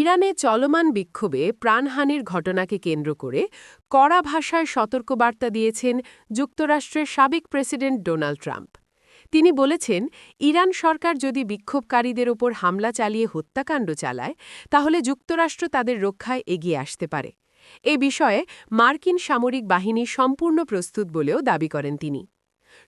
ইরানে চলমান বিক্ষোভে প্রাণহানির ঘটনাকে কেন্দ্র করে কড়া ভাষায় সতর্কবার্তা দিয়েছেন যুক্তরাষ্ট্রের সাবেক প্রেসিডেন্ট ডোনাল্ড ট্রাম্প। তিনি বলেছেন, ইরান সরকার যদি বিক্ষোভকারীদের ওপর হামলা চালিয়ে হত্যাকাণ্ড চালায়, তাহলে যুক্তরাষ্ট্র তাদের রক্ষায় এগিয়ে আসতে পারে। এ বিষয়ে মার্কিন সামরিক বাহিনী সম্পূর্ণ প্রস্তুত বলেও দাবি করেন তিনি।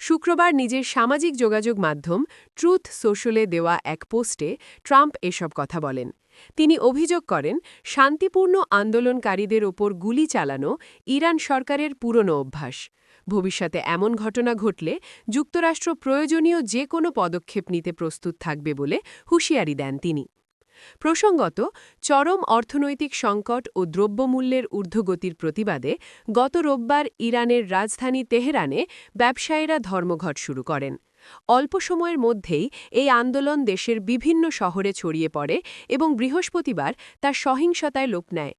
শুক্রবার নিজের সামাজিক যোগাযোগ মাধ্যম ট্রুথ সোশ্যালে দেওয়া এক পোস্টে ট্রাম্প এসব কথা বলেন। তিনি অভিযোগ করেন, শান্তিপূর্ণ আন্দোলনকারীদের ওপর গুলি চালানো ইরান সরকারের পুরনো অভ্যাস। ভবিষ্যতে এমন ঘটনা ঘটলে যুক্তরাষ্ট্র প্রয়োজনীয় যে কোনো পদক্ষেপ নিতে প্রস্তুত থাকবে বলে হুঁশিয়ারি দেন তিনি। প্রসঙ্গত, চরম অর্থনৈতিক সংকট ও দ্রব্যমূল্যের ঊর্ধ্বগতির প্রতিবাদে গত রোববার ইরানের রাজধানী তেহরানে ব্যবসায়ীরা ধর্মঘট শুরু করেন। অল্প সময়ের মধ্যেই এই আন্দোলন দেশের বিভিন্ন শহরে ছড়িয়ে পড়ে এবং বৃহস্পতিবার তা সহিংসতায় লোপ নেয়।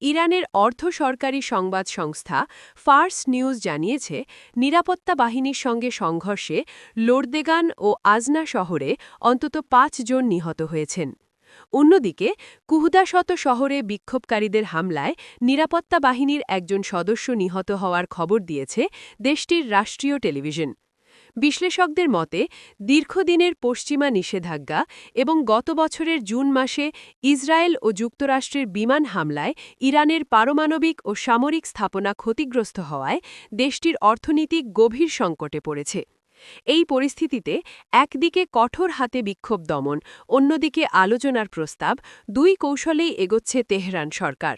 ইরানের অর্ধ-সরকারি সংবাদ সংস্থা ফার্স নিউজ জানিয়েছে, নিরাপত্তা বাহিনীর সঙ্গে সংঘর্ষে লোরদেগান ও আজনা শহরে অন্তত ৫ জন নিহত হয়েছেন। অন্যদিকে কুহদাশত শহরে বিক্ষোভকারীদের হামলায় নিরাপত্তা বাহিনীর একজন সদস্য নিহত হওয়ার খবর দিয়েছে দেশটির রাষ্ট্রীয় টেলিভিশন। বিশ্লেষকদের মতে, দীর্ঘদিনের পশ্চিমা নিষেধাজ্ঞা এবং গত বছরের জুন মাসে ইসরায়েল ও যুক্তরাষ্ট্রের বিমান হামলায় ইরানের পারমাণবিক ও সামরিক স্থাপনা ক্ষতিগ্রস্ত হওয়ায় দেশটির অর্থনীতি গভীর সংকটে পড়েছে। এই পরিস্থিতিতে একদিকে কঠোর হাতে বিক্ষোভ দমন, অন্যদিকে আলোচনার প্রস্তাব, দুই কৌশলেই এগোচ্ছে তেহরান সরকার।